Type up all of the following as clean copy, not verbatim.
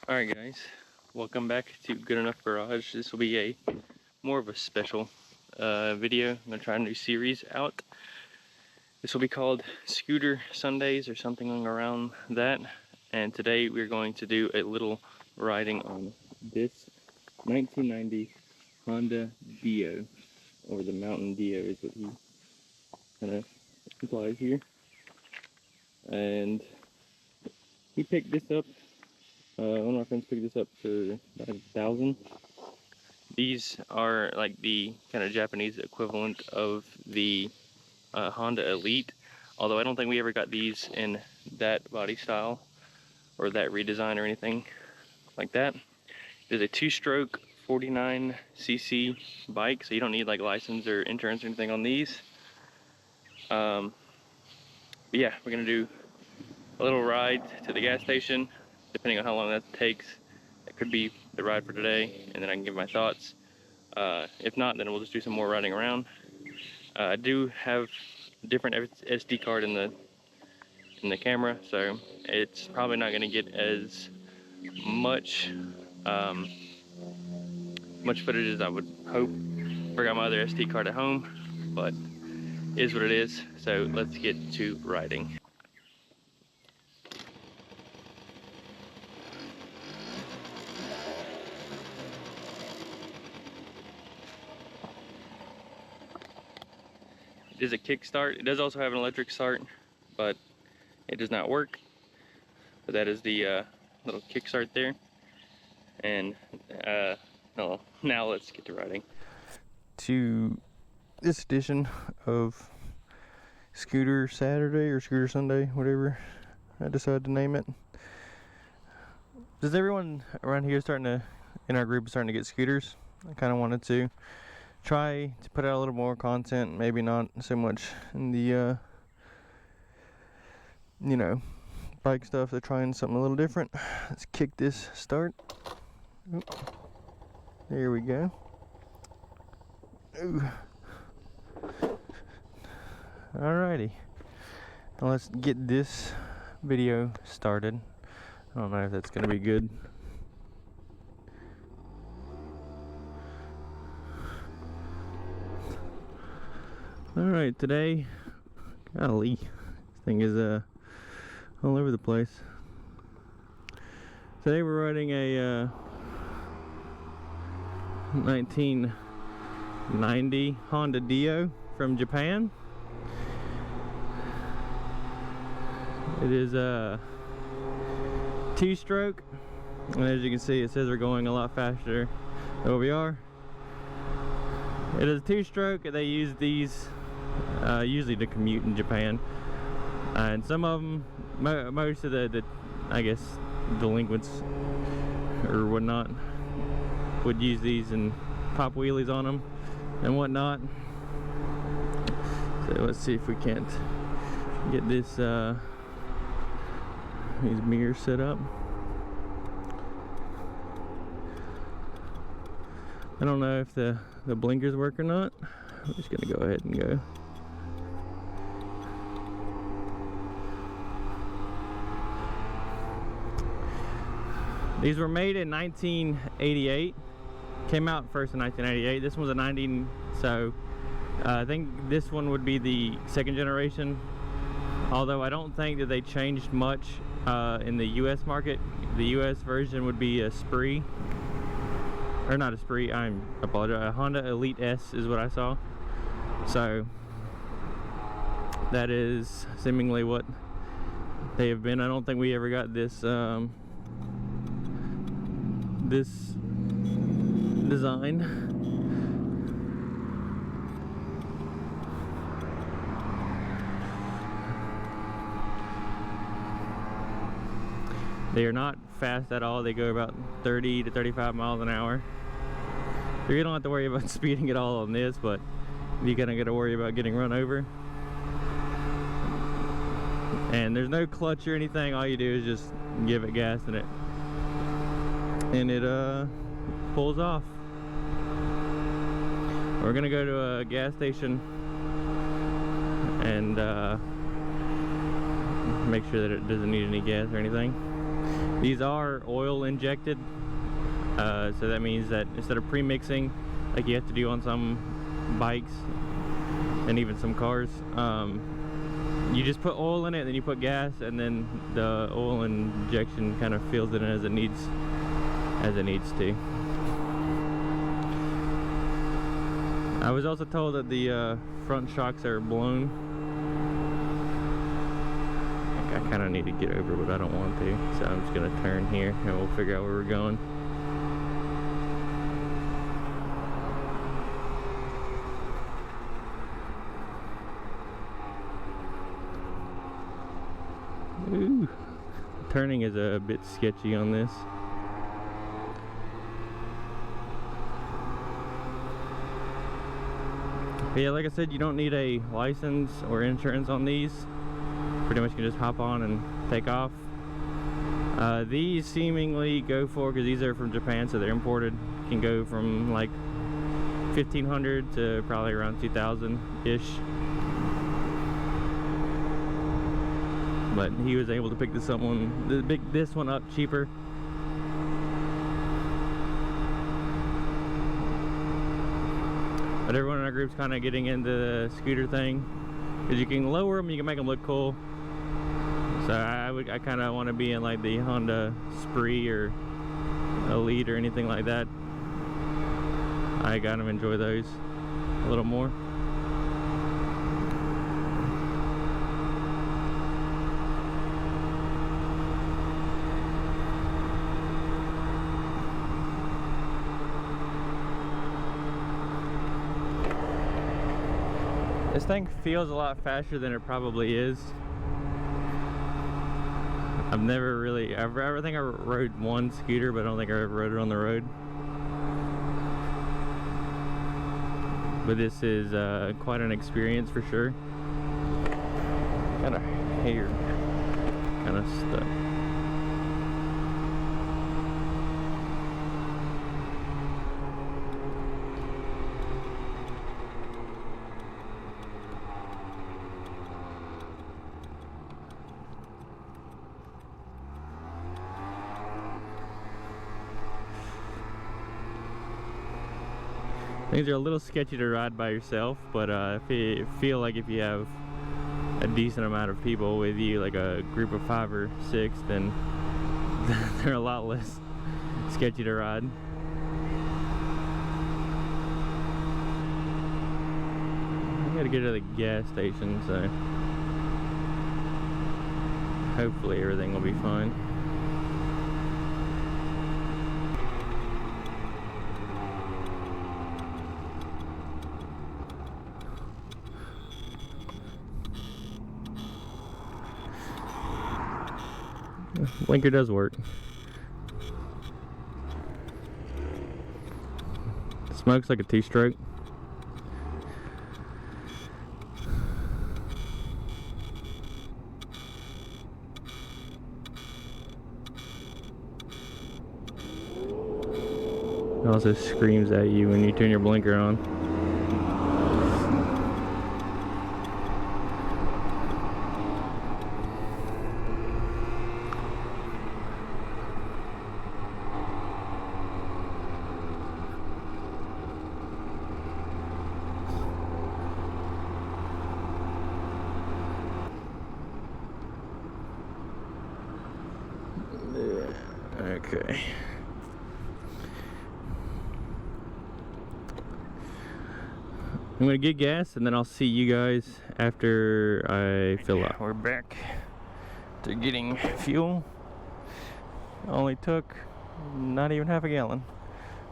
Alright guys, welcome back to Good Enough Garage. This will be a more of a special video. I'm going to try a new series out. This will be called Scooter Sundays or something around that. And today we're going to do a little riding on this 1990 Honda Dio, or the Mountain Dio is what he kind of implies here. And he picked this up. One of my friends picked this up for about $1,000. These are like the kind of Japanese equivalent of the Honda Elite, although I don't think we ever got these in that body style or that redesign or anything like that. It is a 2-stroke 49cc bike, so you don't need like license or insurance or anything on these. But yeah, we're gonna do a little ride to the gas station. Depending on how long that takes, it could be the ride for today, and then I can give my thoughts. If not, then we'll just do some more riding around. I do have a different SD card in the camera, so it's probably not going to get as much footage as I would hope. Forgot my other SD card at home, but it is what it is. So let's get to riding. It is a kickstart. It does also have an electric start, but it does not work. But that is the little kickstart there. And now let's get to riding. To this edition of Scooter Saturday or Scooter Sunday, whatever I decided to name it. Does everyone around here in our group starting to get scooters? I kind of wanted to try to put out a little more content, maybe not so much in the bike stuff. They're trying something a little different. Let's kick this start. Oop. There we go. Ooh. Alrighty, now let's get this video started. I don't know if that's gonna be good. Alright, today, golly, this thing is all over the place. Today we're riding a 1990 Honda Dio from Japan. It is a 2-stroke, and as you can see, it says we're going a lot faster than what we are. It is a 2-stroke. They use these usually to commute in Japan, and some of them, most of the I guess delinquents or whatnot would use these and pop wheelies on them and whatnot. So let's see if we can't get this these mirrors set up. I don't know if the blinkers work or not. I'm just gonna go ahead and go. These were made in 1988. Came out first in 1988. This one's a 90, so I think this one would be the second generation. Although I don't think that they changed much in the US market. The US version would be a Spree. Or not a Spree, I apologize. A Honda Elite S is what I saw. So that is seemingly what they have been. I don't think we ever got this this design. They are not fast at all. They go about 30 to 35 miles an hour. So you don't have to worry about speeding at all on this, but you're gonna get to worry about getting run over. And there's no clutch or anything. All you do is just give it gas and it pulls off. We're gonna go to a gas station and make sure that it doesn't need any gas or anything. These are oil injected, so that means that instead of pre-mixing like you have to do on some bikes and even some cars, you just put oil in it, then you put gas, and then the oil injection kind of fills it in as it needs to. I was also told that the front shocks are blown. I kind of need to get over, but I don't want to, so I'm just gonna turn here and we'll figure out where we're going. Ooh, turning is a bit sketchy on this. But yeah, like I said, you don't need a license or insurance on these. Pretty much can just hop on and take off. These seemingly go for, because these are from Japan, so they're imported, can go from like 1500 to probably around 2000-ish. But he was able to pick this one up cheaper. But everyone in our group's kind of getting into the scooter thing, because you can lower them, you can make them look cool. So I kind of want to be in like the Honda Spree or Elite or anything like that. I gotta enjoy those a little more. This thing feels a lot faster than it probably is. I've never really, I think I rode one scooter, but I don't think I ever rode it on the road. But this is quite an experience for sure. Kind of hair, kind of stuck. Things are a little sketchy to ride by yourself, but if you feel like if you have a decent amount of people with you, like a group of 5 or 6, then they're a lot less sketchy to ride. I gotta get to the gas station, so hopefully everything will be fine. Blinker does work. Smokes like a two-stroke. It also screams at you when you turn your blinker on. Okay. I'm gonna get gas and then I'll see you guys after I fill up. We're back to getting fuel. Only took not even half a gallon.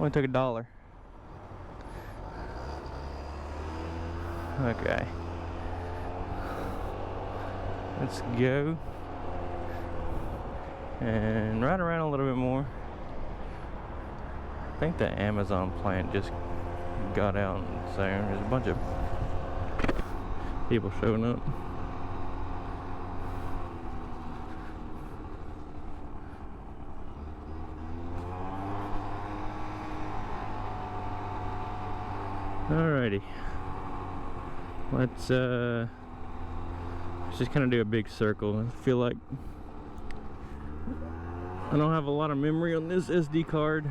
Only took $1. Okay. Let's go. And ride around a little bit more. I think the Amazon plant just got out, so there's a bunch of people showing up. Alrighty, let's just kind of do a big circle. I feel like I don't have a lot of memory on this SD card,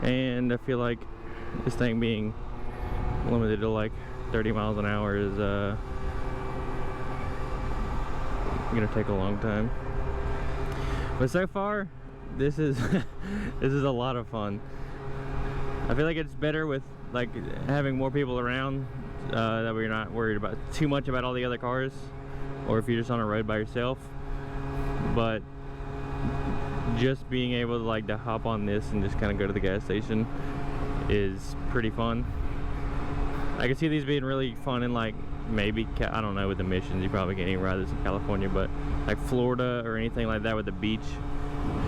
and I feel like this thing being limited to like 30 miles an hour is gonna take a long time. But so far, this is this is a lot of fun. I feel like it's better with like having more people around, that we're not worried about too much about all the other cars, or if you're just on a road by yourself. But just being able to like to hop on this and just kind of go to the gas station is pretty fun. I can see these being really fun in like maybe, I don't know, with emissions you probably can't even ride this in California, but like Florida or anything like that with the beach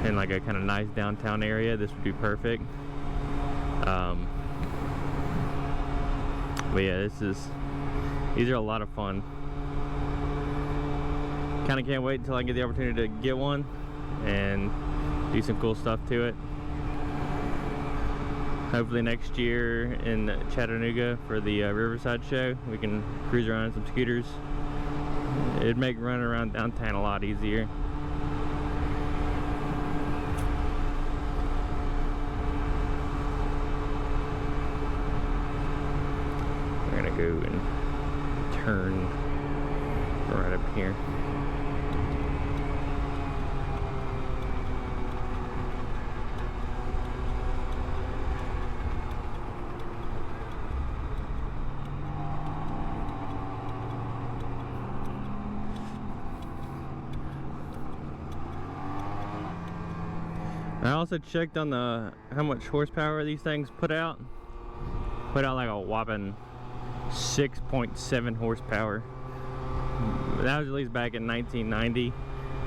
and like a kind of nice downtown area, this would be perfect. But yeah, these are a lot of fun. Kind of can't wait until I get the opportunity to get one and do some cool stuff to it. Hopefully next year in Chattanooga for the Riverside show, we can cruise around in some scooters. It'd make running around downtown a lot easier. We're gonna go and turn right up here. I also checked on how much horsepower these things put out. Put out like a whopping 6.7 horsepower. That was at least back in 1990.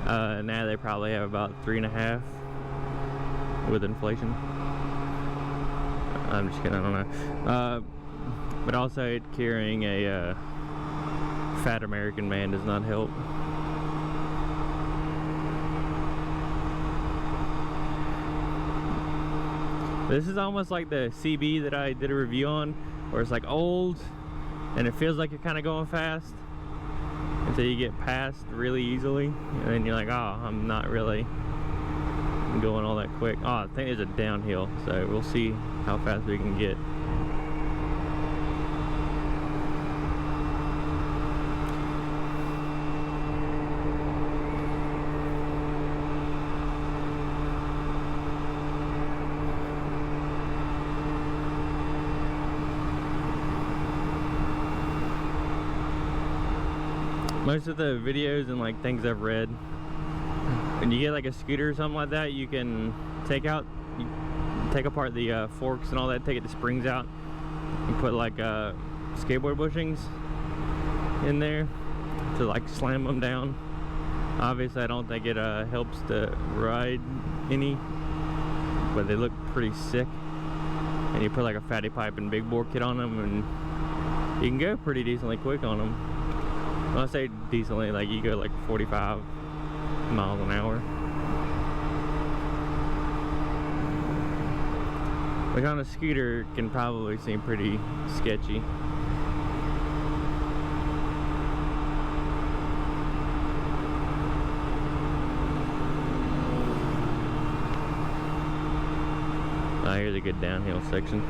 Now they probably have about 3.5 with inflation. I'm just kidding, I don't know. But also it carrying a fat American man does not help. This is almost like the CB that I did a review on, where it's like old and it feels like you're kind of going fast until you get past really easily, and then you're like, oh, I'm not really going all that quick. Oh, I think there's a downhill, so we'll see how fast we can get. Most of the videos and like things I've read, when you get like a scooter or something like that, you can take apart the forks and all that, take the springs out, and put like skateboard bushings in there to like slam them down. Obviously I don't think it helps to ride any, but they look pretty sick. And you put like a fatty pipe and big bore kit on them, and you can go pretty decently quick on them. When I say decently, like you go like 45 miles an hour. Which on a scooter can probably seem pretty sketchy. Here's a good downhill section.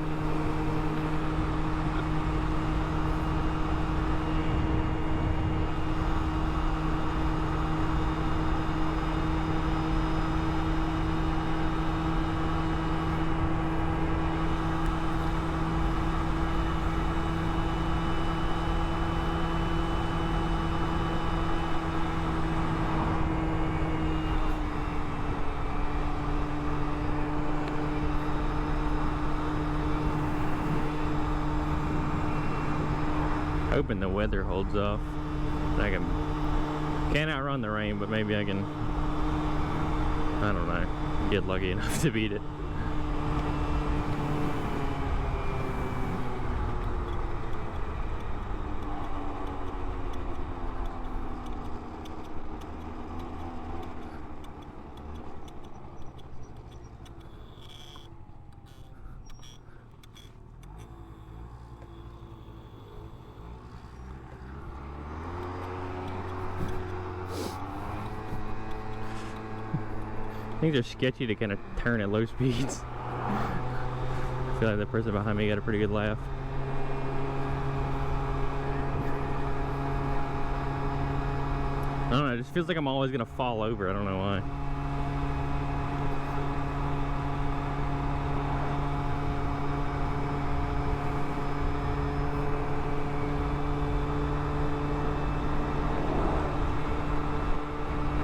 Hoping the weather holds off. I can't outrun the rain, but maybe I can, I don't know, get lucky enough to beat it. Things are sketchy to kind of turn at low speeds. I feel like the person behind me got a pretty good laugh. I don't know, it just feels like I'm always gonna fall over. I don't know why.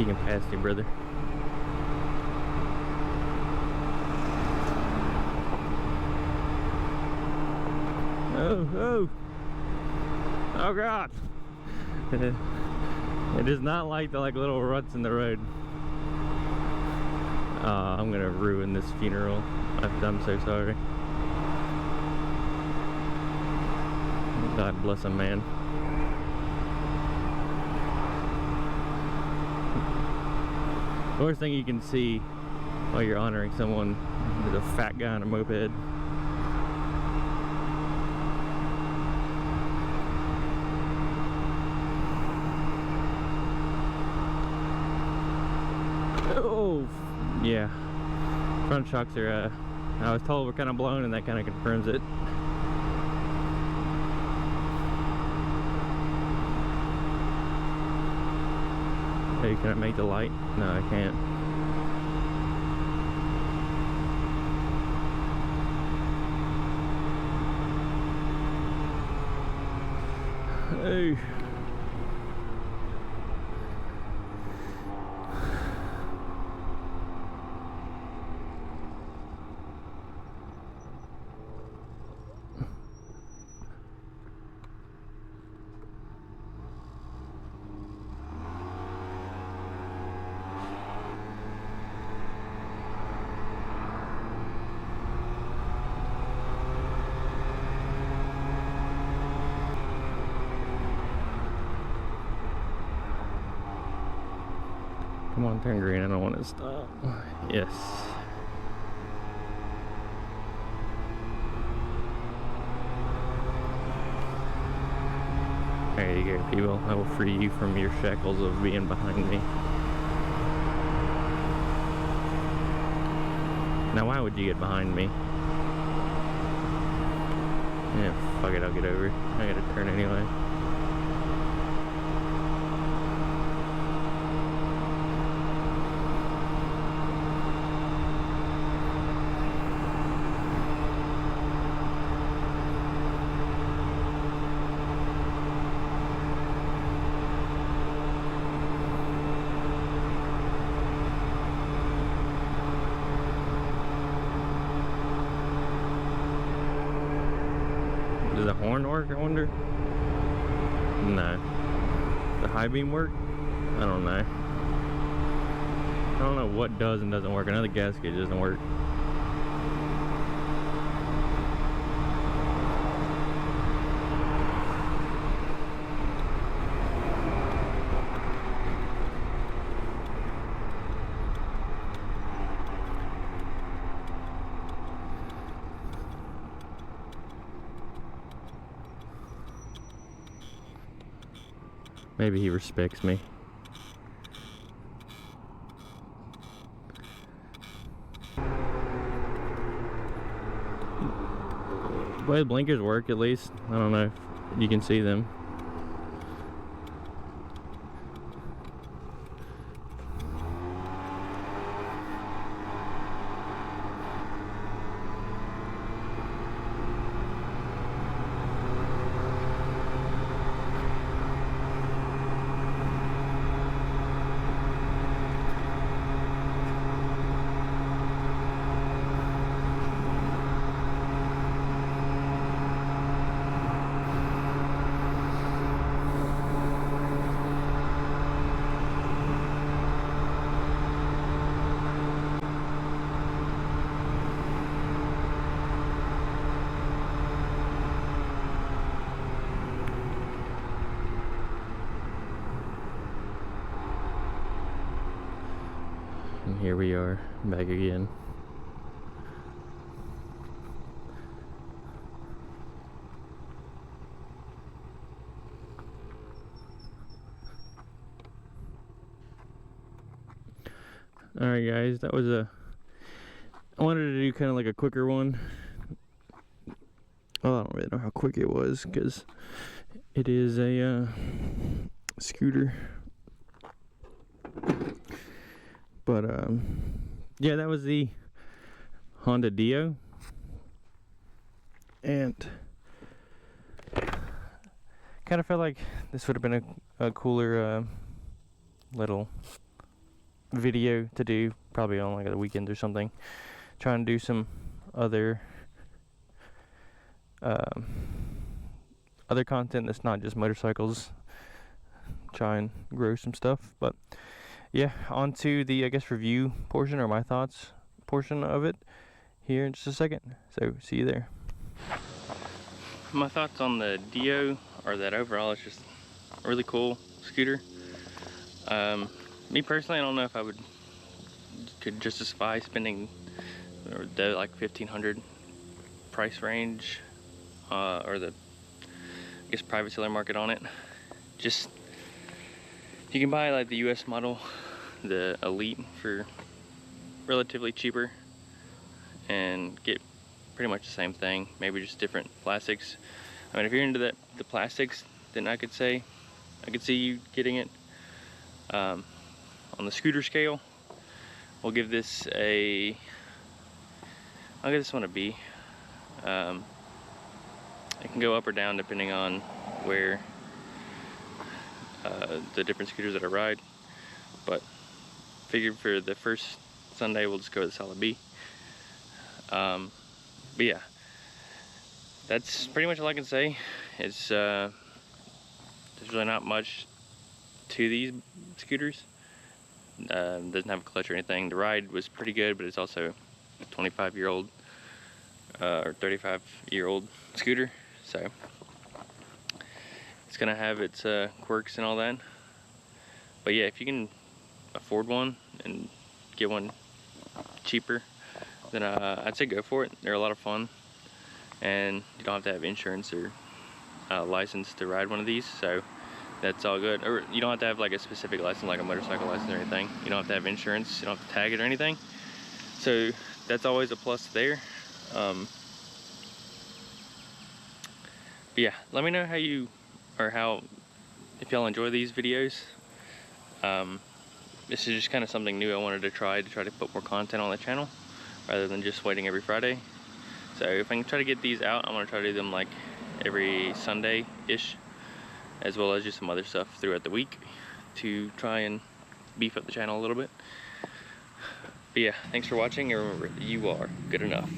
You can pass me, brother. Oh, oh God! It does not like the little ruts in the road. I'm gonna ruin this funeral. I'm so sorry. God bless him, man. The worst thing you can see while you're honoring someone is a fat guy on a moped. Oh, yeah. Front shocks are, I was told we're kind of blown, and that kind of confirms it. Hey, can I make the light? No, I can't. Hey. Come on, turn green. I don't want to stop. Yes. There you go, people. I will free you from your shackles of being behind me. Now, why would you get behind me? Yeah, fuck it. I'll get over. I gotta turn anyway. Does the horn work, I wonder? No. The high beam work? I don't know. I don't know what does and doesn't work. I know the gasket doesn't work. Maybe he respects me. The way the blinkers work, at least. I don't know if you can see them. And here we are, back again. Alright guys, that was I wanted to do kind of like a quicker one. Well, I don't really know how quick it was because it is a scooter. But yeah, that was the Honda Dio. And kind of felt like this would have been a cooler little video to do, probably on like the weekends or something. Trying to do some other content that's not just motorcycles. Try and grow some stuff. But yeah, on to the, I guess, review portion, or my thoughts portion of it here in just a second. So see you there. My thoughts on the Dio are that overall it's just a really cool scooter. Me personally, I don't know if I could justify spending the like $1,500 price range, or the, I guess, private seller market on it. Just, you can buy like the US model, the Elite, for relatively cheaper and get pretty much the same thing, maybe just different plastics. I mean, if you're into the plastics, then I could see you getting it. On the scooter scale, we'll give this I'll give this one a B. It can go up or down depending on where the different scooters that I ride, but figured for the first Sunday we'll just go with a solid B. But yeah, that's pretty much all I can say. It's there's really not much to these scooters. Doesn't have a clutch or anything. The ride was pretty good, but it's also a 25-year-old or 35-year-old scooter, so it's gonna have its quirks and all that. But yeah, if you can afford one and get one cheaper, then I'd say go for it. They're a lot of fun, and you don't have to have insurance or license to ride one of these, so that's all good. Or you don't have to have like a specific license, like a motorcycle license or anything. You don't have to have insurance, you don't have to tag it or anything, so that's always a plus there. But yeah, let me know how if y'all enjoy these videos. This is just kind of something new I wanted to try to put more content on the channel rather than just waiting every Friday. So if I can try to get these out, I'm gonna try to do them like every Sunday-ish, as well as just some other stuff throughout the week to try and beef up the channel a little bit. But yeah, thanks for watching, and remember, you are good enough.